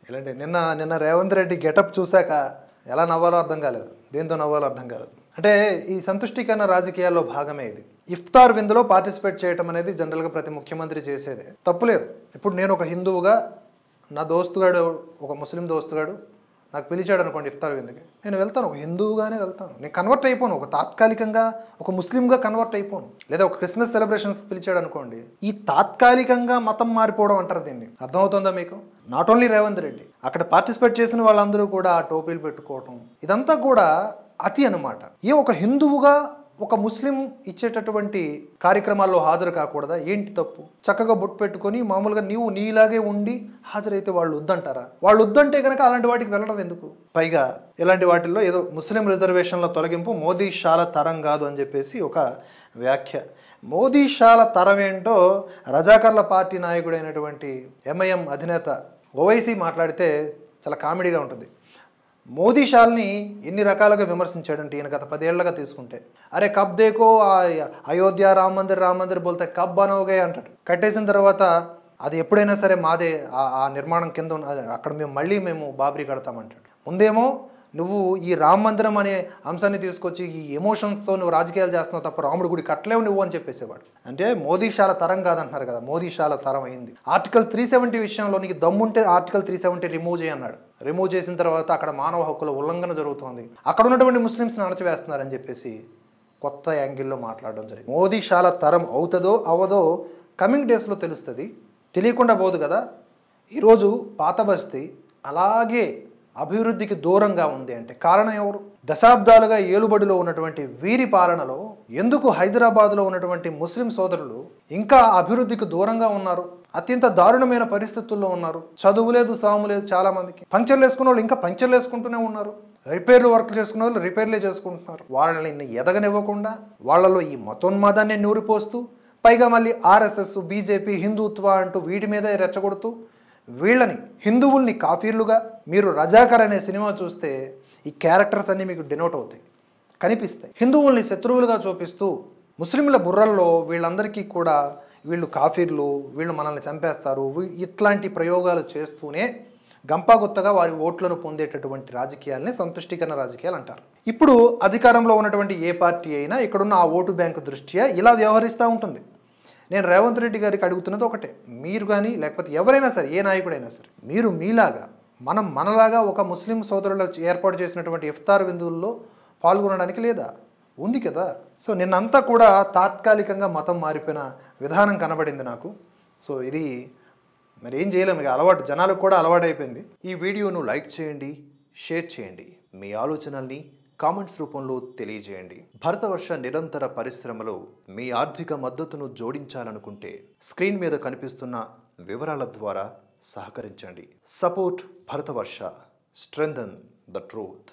ఇలాంటి నిన్న నిన్న రేవంత్ రెడ్డి గెటప్ చూశాక ఎలా నవ్వాలో అర్థం కాలేదు, దేంతో నవ్వాలో అర్థం కాలేదు. అంటే ఈ సంతుష్టీకరణ రాజకీయాల్లో భాగమే ఇది. ఇఫ్తార్ విందులో పార్టిసిపేట్ చేయడం అనేది జనరల్గా ప్రతి ముఖ్యమంత్రి చేసేదే, తప్పులేదు. ఇప్పుడు నేను ఒక హిందువుగా, నా దోస్తుగాడు ఒక ముస్లిం దోస్తుగాడు నాకు పిలిచాడు అనుకోండి ఇఫ్తార్ విందుకి, నేను వెళ్తాను, ఒక హిందువుగానే వెళ్తాను. నేను కన్వర్ట్ అయిపోను, ఒక తాత్కాలికంగా ఒక ముస్లింగా కన్వర్ట్ అయిపోను. లేదా ఒక క్రిస్మస్ సెలబ్రేషన్స్ పిలిచాడు అనుకోండి, ఈ తాత్కాలికంగా మతం మారిపోవడం అంటారు దీన్ని. అర్థమవుతుందా మీకు? నాట్ ఓన్లీ రేవంత్ రెడ్డి, అక్కడ పార్టిసిపేట్ చేసిన వాళ్ళందరూ కూడా టోపీలు పెట్టుకోవటం, ఇదంతా కూడా అతి అన్నమాట. ఒక హిందువుగా ఒక ముస్లిం ఇచ్చేటటువంటి కార్యక్రమాల్లో హాజరు కాకూడదా? ఏంటి తప్పు? చక్కగా బొట్టు పెట్టుకొని మామూలుగా నీవు నీలాగే ఉండి హాజరైతే వాళ్ళు వద్దంటారా? వాళ్ళు వద్దంటే కనుక అలాంటి వాటికి వెళ్ళడం ఎందుకు? పైగా ఇలాంటి వాటిల్లో ఏదో ముస్లిం రిజర్వేషన్ల తొలగింపు మోదీ షాల తరం కాదు అని చెప్పేసి ఒక వ్యాఖ్య. మోదీ షాల తరం ఏంటో రజాకర్ల పార్టీ నాయకుడైనటువంటి ఎంఐఎం అధినేత ఓవైసీ మాట్లాడితే చాలా కామెడీగా ఉంటుంది. మోదీ షాల్ని ఎన్ని రకాలుగా విమర్శించాడంటే ఈయన గత 10 ఏళ్లుగా తీసుకుంటే, అరే కబ్ దేకో అయోధ్య రామ్ మందిర్ బోల్తే కబ్ బనోగే అంటాడు. కట్టేసిన తర్వాత అది ఎప్పుడైనా సరే మాదే, ఆ నిర్మాణం కింద అక్కడ మేము బాబ్రీ కడతామంటాడు. ముందేమో నువ్వు ఈ రామ మందిరం అనే అంశాన్ని తీసుకొచ్చి ఈ ఎమోషన్స్తో నువ్వు రాజకీయాలు చేస్తున్నావు తప్ప రాముడు గుడి కట్టలేవు నువ్వు అని చెప్పేసేవాడు. అంటే మోదీ షాల తరం కాదంటున్నారు కదా, మోదీ షాల తరం అయింది. ఆర్టికల్ 370 విషయంలో నీకు దమ్ముంటే ఆర్టికల్ 370 రిమూవ్ చేయన్నాడు. రిమూవ్ చేసిన తర్వాత అక్కడ మానవ హక్కుల ఉల్లంఘన జరుగుతోంది, అక్కడ ఉన్నటువంటి ముస్లిమ్స్ని అణచివేస్తున్నారని చెప్పేసి కొత్త యాంగిల్లో మాట్లాడడం జరిగింది. మోదీ షాల తరం అవుతుందో అవ్వదో కమింగ్ డేస్లో తెలుస్తుంది, తెలియకుండా పోదు కదా. ఈరోజు పాత బస్తీ అలాగే అభివృద్ధికి దూరంగా ఉంది అంటే కారణం ఎవరు? దశాబ్దాలుగా ఏలుబడిలో ఉన్నటువంటి వీరి పాలనలో ఎందుకు హైదరాబాద్లో ఉన్నటువంటి ముస్లిం సోదరులు ఇంకా అభివృద్ధికి దూరంగా ఉన్నారు? అత్యంత దారుణమైన పరిస్థితుల్లో ఉన్నారు. చదువు లేదు, సాము లేదు. చాలా మందికి పంక్చర్లు వేసుకున్న వాళ్ళు ఇంకా పంక్చర్లు వేసుకుంటూనే ఉన్నారు. రిపేర్లు వర్క్ చేసుకునే వాళ్ళు రిపేర్లే చేసుకుంటున్నారు. వాళ్ళని ఎదగనివ్వకుండా వాళ్ళలో ఈ మతోన్మాదాన్ని నూరిపోస్తూ, పైగా మళ్ళీ ఆర్ఎస్ఎస్, బీజేపీ, హిందుత్వ అంటూ వీటి మీదే రెచ్చగొడుతూ వీళ్ళని హిందువుల్ని కాఫీర్లుగా, మీరు రజాకర్ అనే సినిమా చూస్తే ఈ క్యారెక్టర్స్ అన్నీ మీకు డినోట్ అవుతాయి, కనిపిస్తాయి. హిందువుల్ని శత్రువులుగా చూపిస్తూ ముస్లింల బుర్రల్లో వీళ్ళందరికీ కూడా వీళ్ళు కాఫీర్లు, వీళ్ళు మనల్ని చంపేస్తారు, ఇట్లాంటి ప్రయోగాలు చేస్తూనే గంపాగుత్తగా వారి ఓట్లను పొందేటటువంటి రాజకీయాలని సంతుష్టీకరణ రాజకీయాలు అంటారు. ఇప్పుడు అధికారంలో ఉన్నటువంటి ఏ పార్టీ అయినా ఇక్కడున్న ఆ ఓటు బ్యాంకు దృష్ట్యా ఇలా వ్యవహరిస్తూ ఉంటుంది. నేను రేవంత్ రెడ్డి గారికి అడుగుతున్నది ఒకటే, మీరు కానీ లేకపోతే ఎవరైనా సరే, ఏ నాయకుడైనా సరే, మీరు మీలాగా మనలాగా ఒక ముస్లిం సోదరులు ఏర్పాటు చేసినటువంటి ఇఫ్తార్ విందుల్లో పాల్గొనడానికి లేదా? ఉంది కదా. సో నిన్నంతా కూడా తాత్కాలికంగా మతం మారిపోయిన విధానం కనబడింది నాకు. సో ఇది మరి ఏం చేయలేము, ఇక అలవాటు, జనాలకు కూడా అలవాటు అయిపోయింది. ఈ వీడియోను లైక్ చేయండి, షేర్ చేయండి, మీ ఆలోచనల్ని కామెంట్స్ రూపంలో తెలియజేయండి. భరతవర్ష నిరంతర పరిశ్రమలో మీ ఆర్థిక మద్దతును జోడించాలనుకుంటే స్క్రీన్ మీద కనిపిస్తున్న వివరాల ద్వారా సహకరించండి. Support Bharatavarsha, strengthen the truth.